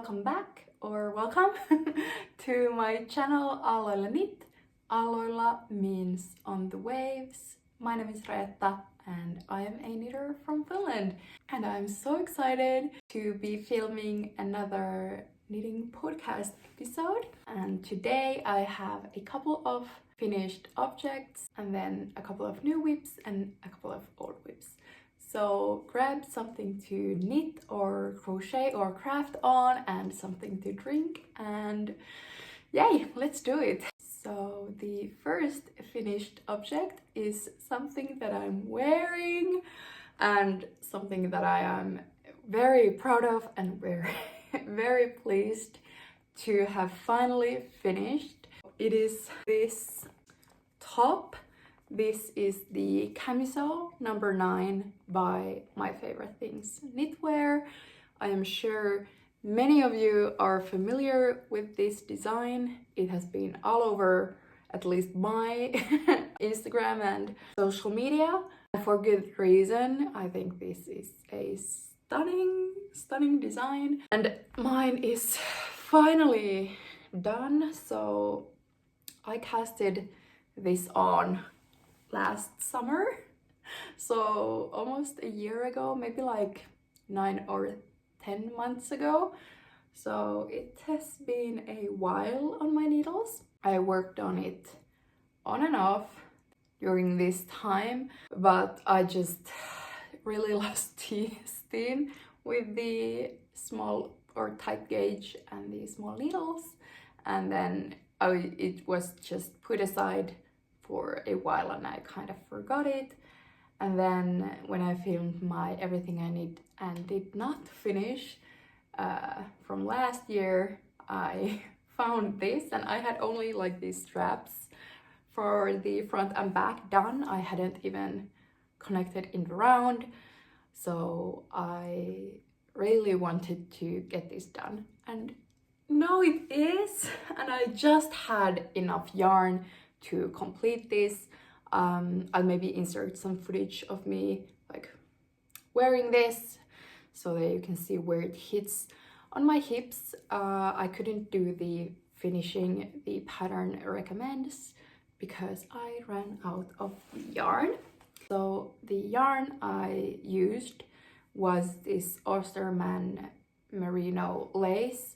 welcome back or welcome to my channel Aloilla Knit. Aloilla means on the waves. My name is Reetta and I am a knitter from Finland, and I'm so excited to be filming another knitting podcast episode. And today I have a couple of finished objects and then a couple of new whips and a couple of old whips. So grab something to knit or crochet or craft on and something to drink, and yay, let's do it. So the first finished object is something that I'm wearing and something that I am very proud of and very pleased to have finally finished. It is this top. This is the Camisole No. 9 by My Favorite Things Knitwear. I am sure many of you are familiar with this design. It has been all over at least my Instagram and social media, and for good reason. I think this is a stunning design, and mine is finally done. So I casted this on last summer, so almost a year ago, maybe like 9 or 10 months ago. So it has been a while on my needles. I worked on it on and off during this time, but I just really lost steam with the small or tight gauge and the small needles, and then it was just put aside for a while and I kind of forgot it. And then when I filmed my Everything I Need and Did Not Finish from last year, I found this, and I had only like these straps for the front and back done. I hadn't even connected in the round, so I really wanted to get this done, and now it is. And I just had enough yarn to complete this. I'll maybe insert some footage of me like wearing this so that you can see where it hits on my hips. I couldn't do the finishing the pattern recommends because I ran out of yarn. So the yarn I used was this Osterman merino lace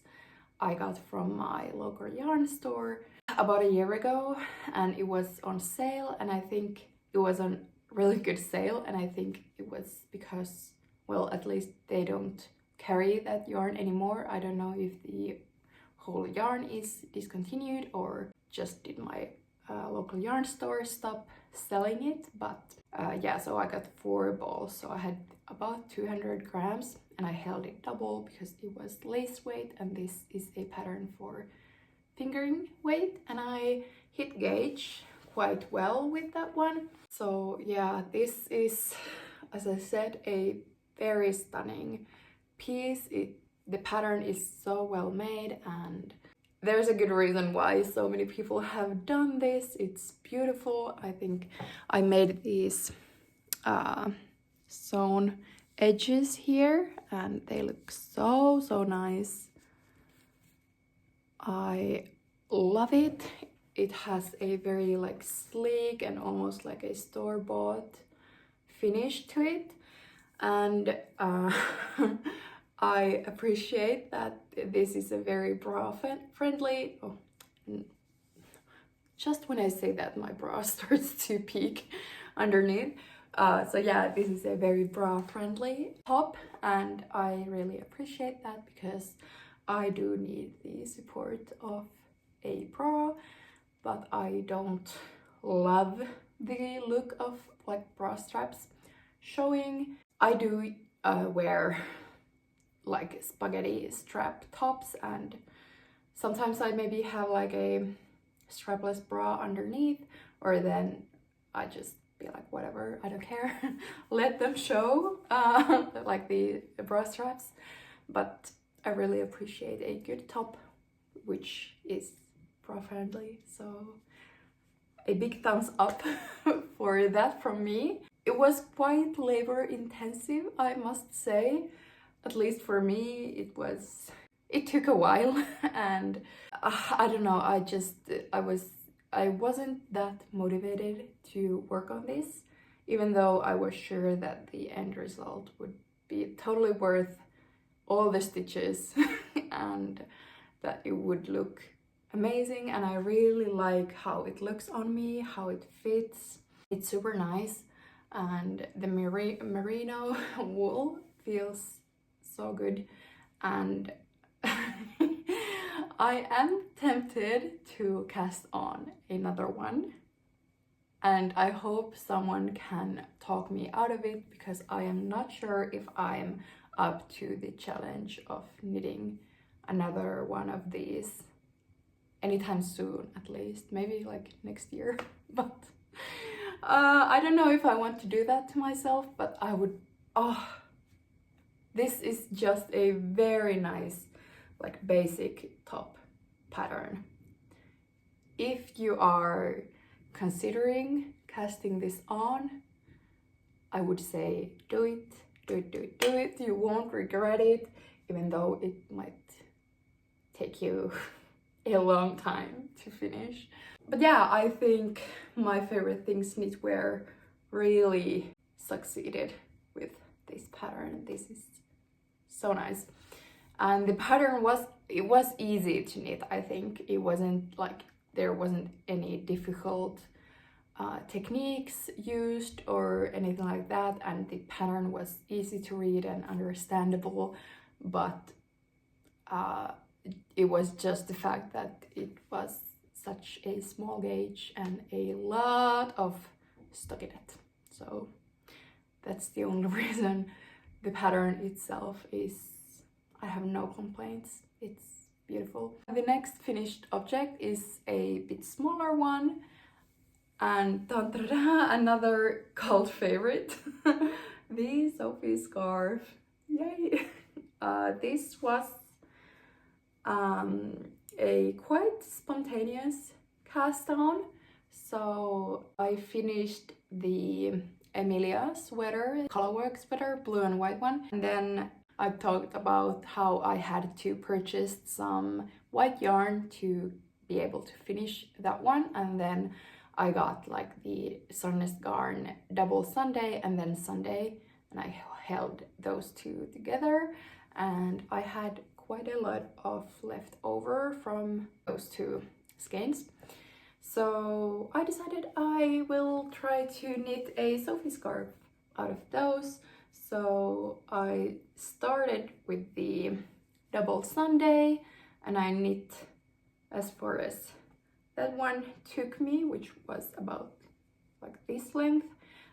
I got from my local yarn store about a year ago, and it was on sale, and I think it was on really good sale, and I think it was because, well, at least they don't carry that yarn anymore. I don't know if the whole yarn is discontinued or just did my local yarn store stop selling it, but yeah, so I got 4 balls, so I had about 200 grams, and I held it double because it was lace weight, and this is a pattern for fingering weight, and I hit gauge quite well with that one. So yeah, this is, as I said, a very stunning piece. The pattern is so well made, and there's a good reason why so many people have done this. It's beautiful. I think I made these sewn edges here, and they look so nice. I love it. It has a very like sleek and almost like a store-bought finish to it, and I appreciate that this is a very bra friendly. Oh, just when I say that, my bra starts to peek underneath. So yeah, this is a very bra friendly top, and I really appreciate that because I do need the support of a bra, but I don't love the look of like bra straps showing. I do wear like spaghetti strap tops, and sometimes I maybe have like a strapless bra underneath, or then I just be like, whatever, I don't care, let them show like the bra straps. But I really appreciate a good top which is bra friendly, so a big thumbs up for that from me. It was quite labor intensive, I must say. At least for me, it was it took a while and I don't know, I wasn't that motivated to work on this, even though I was sure that the end result would be totally worth all the stitches and that it would look amazing. And I really like how it looks on me, how it fits. It's super nice, and the merino wool feels so good, and I am tempted to cast on another one, and I hope someone can talk me out of it, because I am not sure if I'm up to the challenge of knitting another one of these anytime soon, at least, maybe like next year. But I don't know if I want to do that to myself, but I would. This is just a very nice, like, basic top pattern. If you are considering casting this on, I would say do it, do it, do it, do it. You won't regret it, even though it might take you a long time to finish. But yeah, I think my favorite things knitwear really succeeded with this pattern. This is so nice, and the pattern was easy to knit. I think it wasn't like there wasn't any difficult techniques used or anything like that, and the pattern was easy to read and understandable, but it was just the fact that it was such a small gauge and a lot of stockinette. So that's the only reason. The pattern itself is, I have no complaints. It's beautiful. The next finished object is a bit smaller one, and another cult favorite, the Sophie Scarf. Yay! This was a quite spontaneous cast on. So I finished the Emilia Sweater, colorwork sweater, blue and white one, and then I talked about how I had to purchase some white yarn to be able to finish that one, and then I got like the Sandnes Garn double Sunday and then Sunday, and I held those two together, and I had quite a lot of leftover from those two skeins. So I decided I will try to knit a Sophie scarf out of those. So I started with the double Sunday, and I knit as far as that one took me, which was about like this length,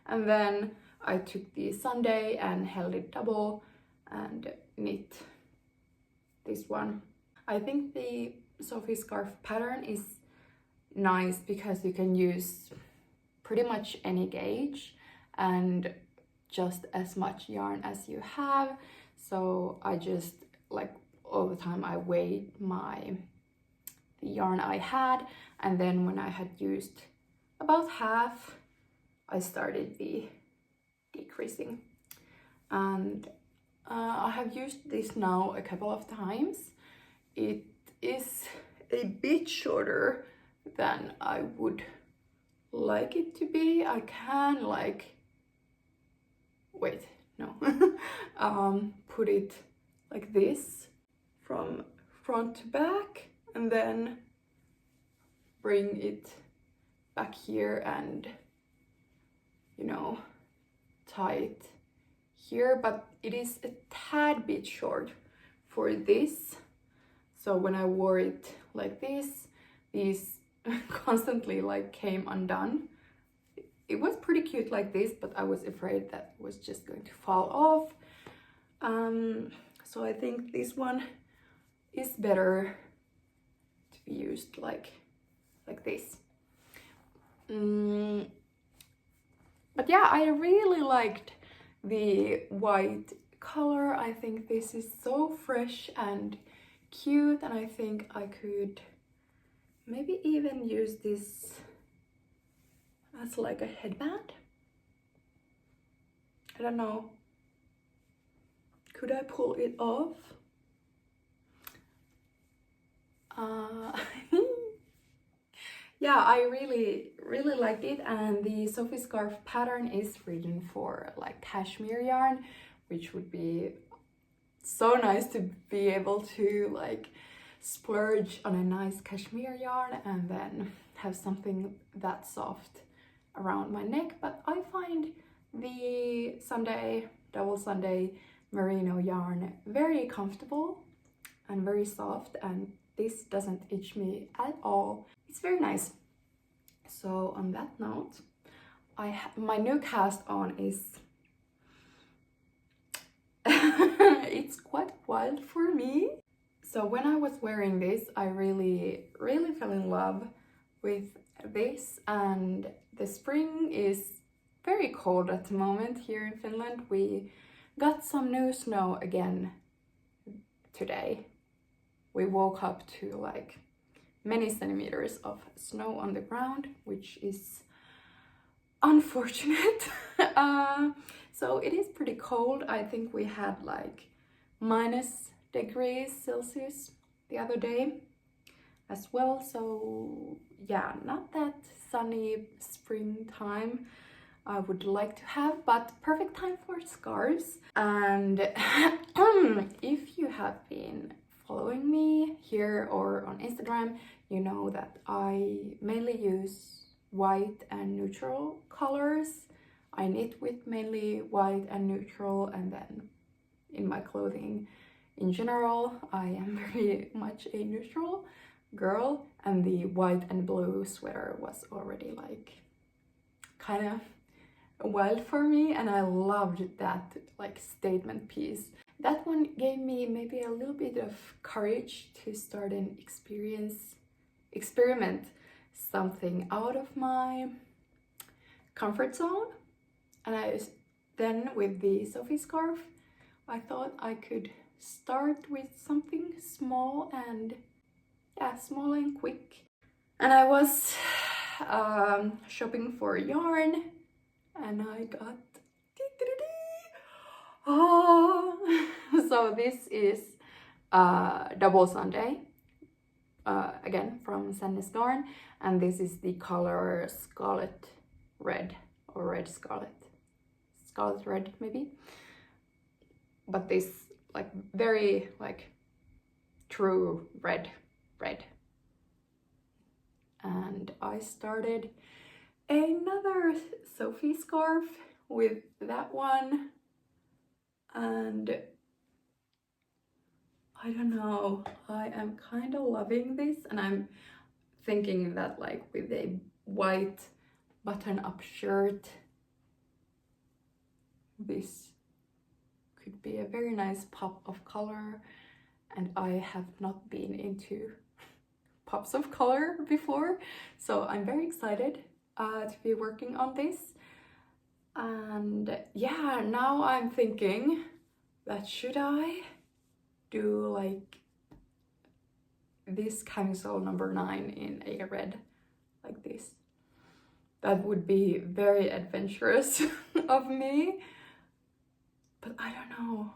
and then I took the Sunday and held it double and knit this one. I think the Sophie scarf pattern is nice because you can use pretty much any gauge and just as much yarn as you have. So I just, like, all the time I weighed the yarn I had, and then when I had used about half, I started the decreasing. And I have used this now a couple of times. It is a bit shorter than I would like it to be. I can put it like this from front to back, and then bring it back here and, you know, tie it here, but it is a tad bit short for this. So when I wore it like this, these constantly like came undone. It was pretty cute like this, but I was afraid that it was just going to fall off. So I think this one is better to be used like this. But yeah, I really liked the white color. I think this is so fresh and cute, and I think I could maybe even use this as like a headband. I don't know. Could I pull it off? Yeah, I really liked it, and the Sophie Scarf pattern is written for like cashmere yarn, which would be so nice to be able to like splurge on a nice cashmere yarn and then have something that soft around my neck. But I find the Sunday, double Sunday merino yarn very comfortable and very soft, and this doesn't itch me at all. It's very nice. So on that note, my new cast on is it's quite wild for me. So when I was wearing this, I really fell in love with this, and the spring is very cold at the moment here in Finland. We got some new snow again today. We woke up to like many centimeters of snow on the ground, which is unfortunate. So it is pretty cold. I think we had like -degrees Celsius the other day as well. So yeah, not that sunny springtime I would like to have, but perfect time for scarves. And if you have been following me here or on Instagram, you know that I mainly use white and neutral colors. I knit with mainly white and neutral, and then in my clothing in general, I am very much a neutral girl, and the white and blue sweater was already like kind of wild for me, and I loved that like statement piece. That one gave me maybe a little bit of courage to start an experiment something out of my comfort zone. And then with the Sophie Scarf, I thought I could start with something small and small and quick. And I was shopping for yarn, and I got so this is double Sunday, again from Sandnes Garn, and this is the color Scarlet Red or Red Scarlet Red maybe, but this like very like true red. And I started another Sophie scarf with that one, and I don't know, I am kind of loving this, and I'm thinking that like with a white button-up shirt, this could be a very nice pop of color, and I have not been into pops of color before, so I'm very excited to be working on this. And yeah, now I'm thinking that should I do like this camisole number 9 in a red like this. That would be very adventurous of me, but I don't know.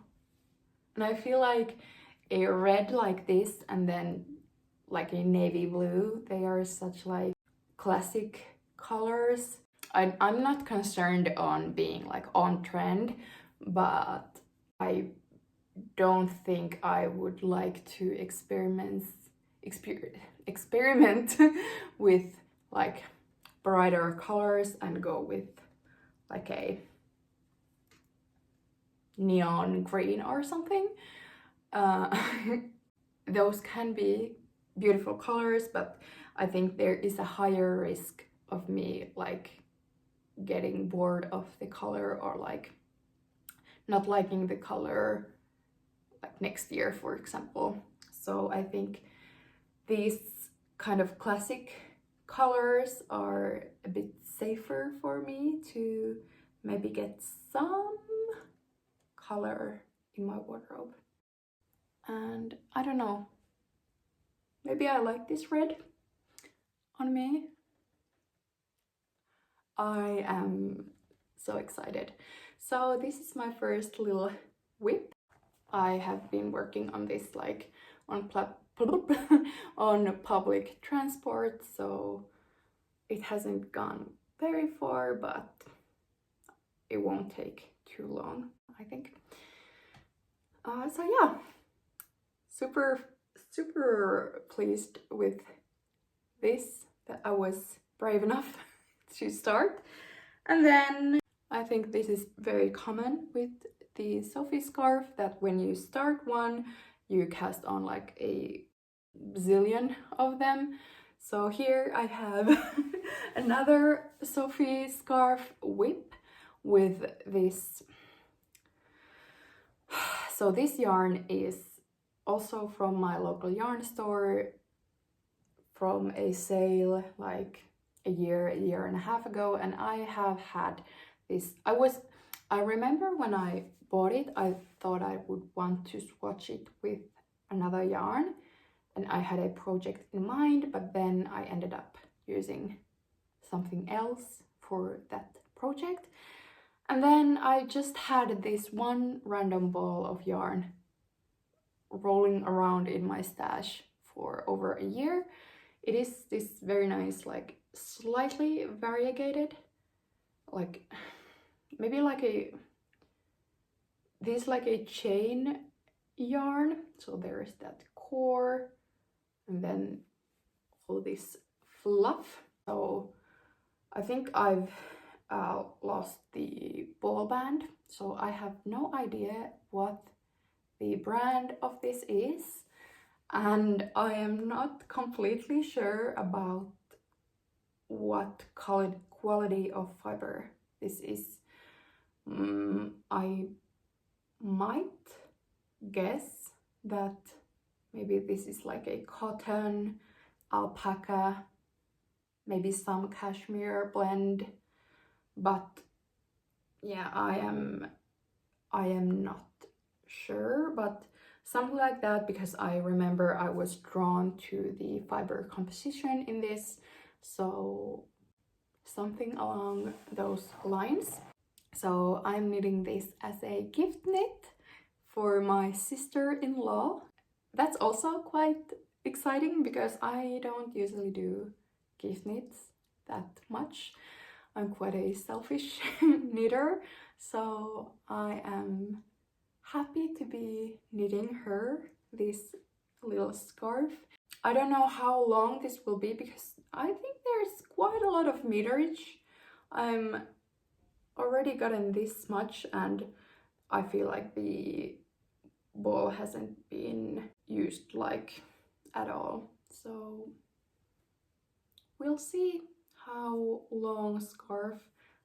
And I feel like a red like this and then like a navy blue, they are such like classic colors. I'm not concerned on being like on trend, but I don't think I would like to experiment with like brighter colors and go with like a neon green or something. Those can be beautiful colors, but I think there is a higher risk of me like getting bored of the color or like not liking the color like next year, for example. So I think these kind of classic colors are a bit safer for me to maybe get some color in my wardrobe. And I don't know, maybe I like this red on me. I am so excited. So this is my first little whip. I have been working on this like on on public transport, so it hasn't gone very far, but it won't take too long, I think. So yeah, super pleased with this, that I was brave enough to start. And then I think this is very common with the Sophie scarf, that when you start one, you cast on like a zillion of them. So here I have another Sophie scarf whip with this. So this yarn is also from my local yarn store, from a sale like a year and a half ago, and I have had this. I remember when I bought it, I thought I would want to swatch it with another yarn, and I had a project in mind, but then I ended up using something else for that project. And then I just had this one random ball of yarn rolling around in my stash for over a year. It is this very nice, like slightly variegated, like maybe like a chain yarn. So there is that core and then all this fluff. So I think I've lost the ball band, so I have no idea what the brand of this is, and I am not completely sure about what quality of fiber this is. I might guess that maybe this is like a cotton, alpaca, maybe some cashmere blend, but yeah, I am not sure, but something like that, because I remember I was drawn to the fiber composition in this, so something along those lines. So I'm knitting this as a gift knit for my sister-in-law. That's also quite exciting because I don't usually do gift knits that much. I'm quite a selfish knitter, so I am happy to be knitting her this little scarf. I don't know how long this will be because I think there's quite a lot of meterage. I'm already gotten this much and I feel like the ball hasn't been used like at all. So we'll see how long scarf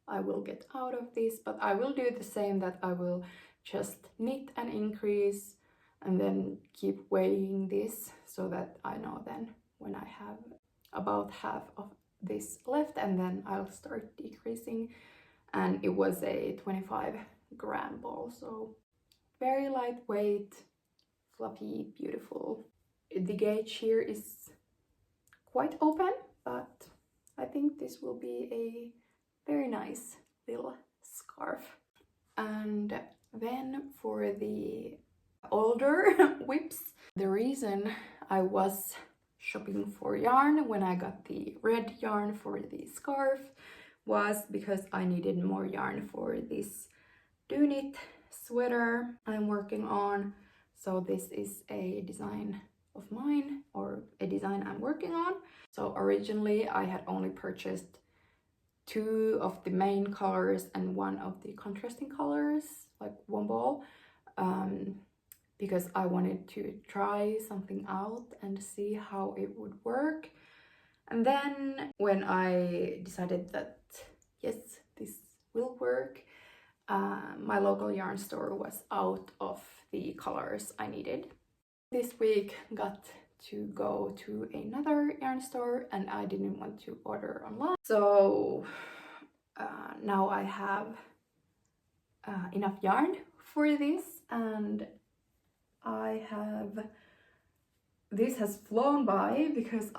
I will get out of this, but I will do the same, that I will just knit and increase and then keep weighing this so that I know then when I have about half of this left, and then I'll start decreasing. And it was a 25-gram ball, so very lightweight, fluffy, beautiful. The gauge here is quite open, but I think this will be a very nice little scarf. And then for the older whips, the reason I was shopping for yarn when I got the red yarn for the scarf was because I needed more yarn for this Dyynit sweater I'm working on. So this is a design of mine, or a design I'm working on. So originally I had only purchased 2 of the main colors and 1 of the contrasting colors, like one ball, because I wanted to try something out and see how it would work. And then when I decided that yes, this will work, my local yarn store was out of the colors I needed. This week got to go to another yarn store and I didn't want to order online. So now I have enough yarn for this, and this has flown by because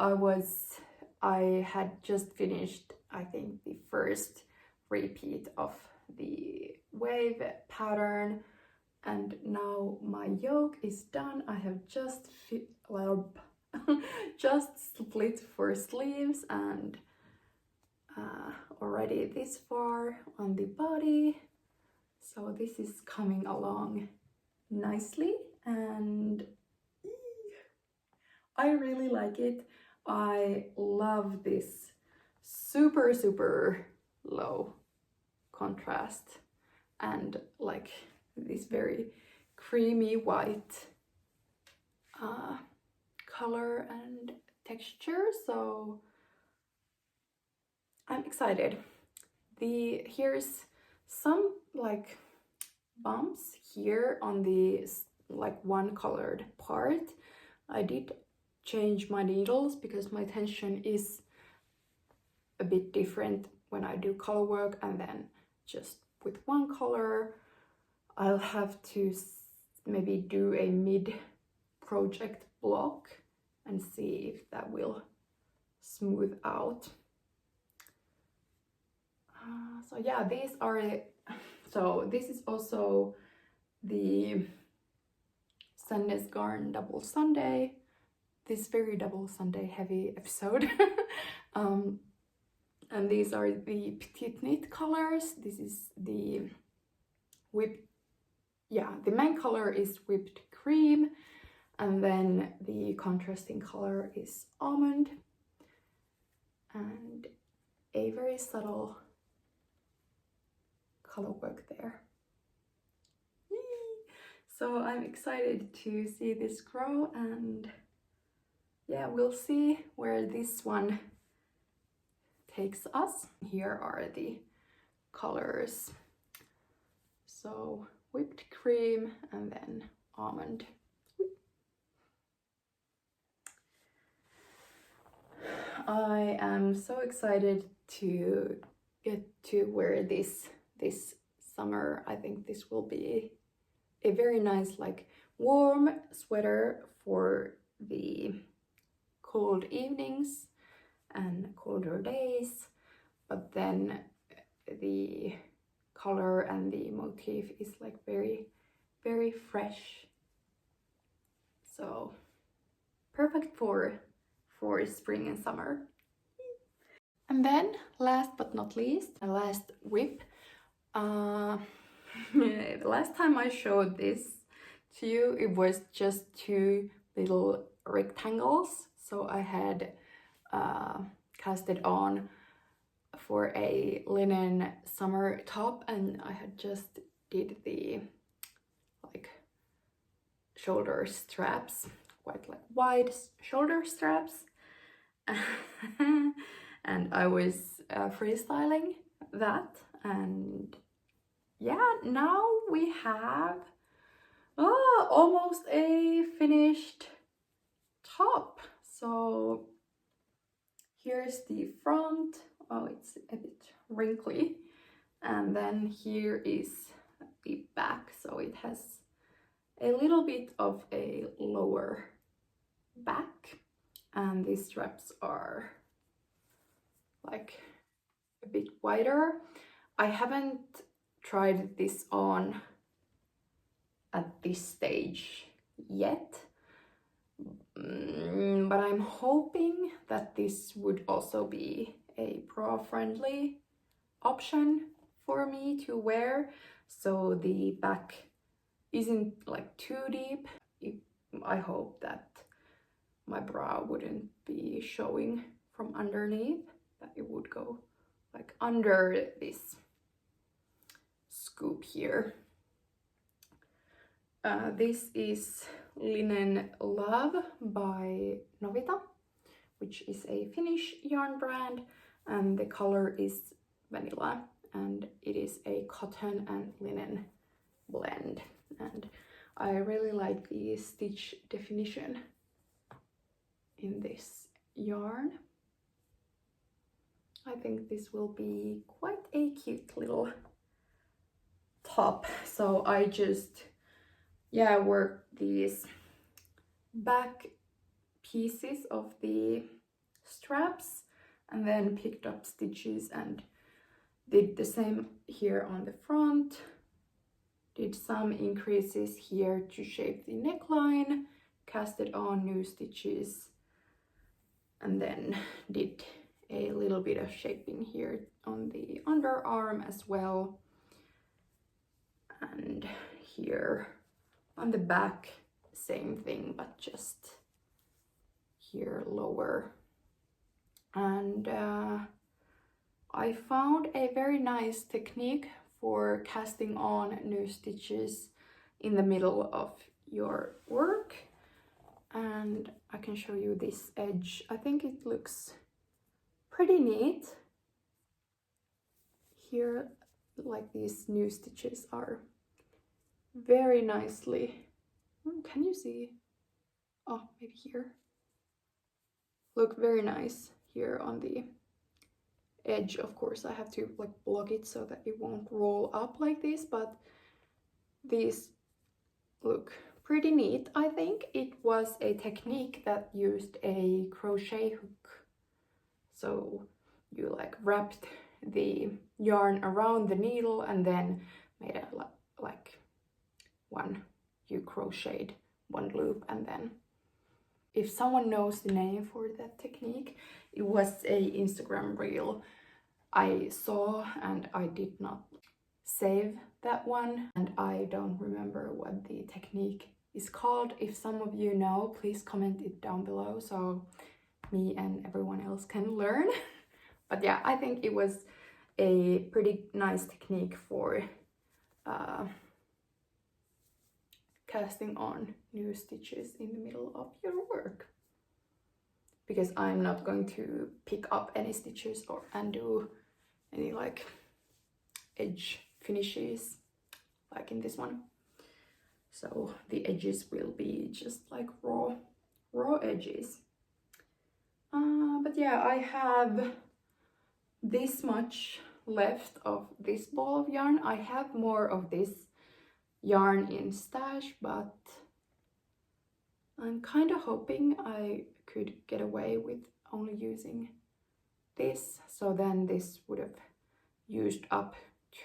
I had just finished, I think, the first repeat of the wave pattern, and now my yoke is done. I have just just split for sleeves and already this far on the body. So this is coming along nicely and I really like it. I love this super low contrast and like this very creamy white color and texture, so I'm excited. Here's some like bumps here on the like one colored part. I did change my needles because my tension is a bit different when I do color work and then just with one color. I'll have to maybe do a mid project block and see if that will smooth out. So yeah, these are so this is also the Sandnes Garn Double Sunday, this very Double Sunday heavy episode. And these are the PetiteKnit colors. This is the the main color is whipped cream, and then the contrasting color is almond, and a very subtle color work there. So I'm excited to see this grow, and yeah, we'll see where this one takes us. Here are the colors. So whipped cream and then almond. I am so excited to get to wear this summer. I think this will be a very nice like warm sweater for the cold evenings and colder days, but then the color and the motif is like very fresh, so perfect for spring and summer. And then last but not least, my last whip. The last time I showed this to you, it was just two little rectangles, so I had cast it on for a linen summer top, and I had just did the like shoulder straps, quite like wide shoulder straps. And I was freestyling that, and yeah, now we have almost a finished top. So here's the front. Oh, it's a bit wrinkly, and then here is the back, so it has a little bit of a lower back, and these straps are like a bit wider. I haven't tried this on at this stage yet, but I'm hoping that this would also be a bra-friendly option for me to wear, so the back isn't like too deep. I hope that my bra wouldn't be showing from underneath, that it would go like under this scoop here. This is Linen Love by Novita, which is a Finnish yarn brand, and the color is vanilla, and it is a cotton and linen blend, and I really like the stitch definition in this yarn. I think this will be quite a cute little top. So I just worked these back pieces of the straps and then picked up stitches and did the same here on the front, did some increases here to shape the neckline, casted on new stitches, and then did a little bit of shaping here on the underarm as well, and here on the back same thing, but just here lower. And I found a very nice technique for casting on new stitches in the middle of your work, and I can show you this edge. I think it looks pretty neat. Here, like, these new stitches are very nicely, can you see? Oh, maybe here. Look very nice here on the edge. Of course I have to like block it so that it won't roll up like this, but these look pretty neat. I think it was a technique that used a crochet hook. So you like wrapped the yarn around the needle and then made a like you crocheted one loop, and then if someone knows the name for that technique, it was a Instagram reel I saw and I did not save that one, and I don't remember what the technique is called. If some of you know, please comment it down below so me and everyone else can learn. But yeah, I think it was a pretty nice technique for casting on new stitches in the middle of your work, because I'm not going to pick up any stitches or undo any like edge finishes like in this one. So the edges will be just like raw edges. But yeah, I have this much left of this ball of yarn. I have more of this yarn in stash, but I'm kind of hoping I could get away with only using this. So then this would have used up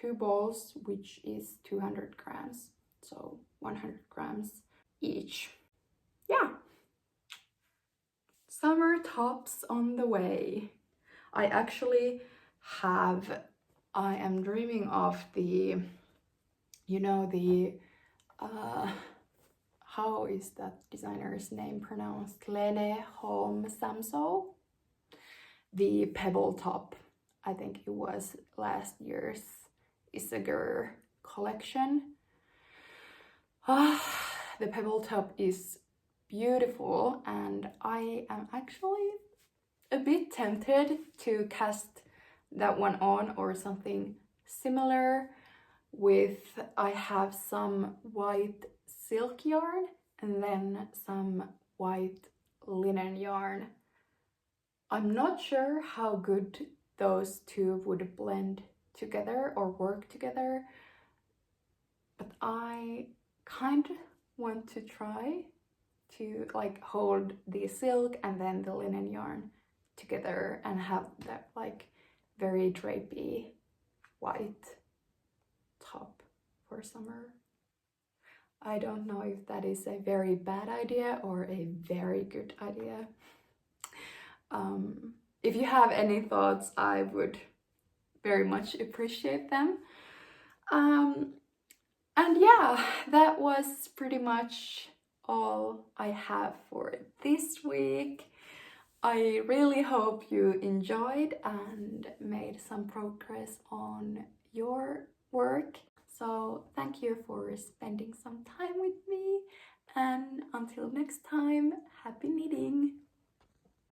2 balls, which is 200 grams. So 100 grams each. Yeah. Summer tops on the way. I actually I am dreaming of the, you know, the, how is that designer's name pronounced? Lene, Holme, Samsøe? The Pebble top. I think it was last year's Isager collection. The Pebble top is beautiful, and I am actually a bit tempted to cast that one on or something similar with, I have some white silk yarn and then some white linen yarn. I'm not sure how good those two would blend together or work together, but I kind of want to try to like hold the silk and then the linen yarn together and have that like very drapey white top for summer. I don't know if that is a very bad idea or a very good idea. If you have any thoughts, I would very much appreciate them. And yeah, that was pretty much all I have for this week. I really hope you enjoyed and made some progress on your work. So thank you for spending some time with me, and until next time, happy knitting!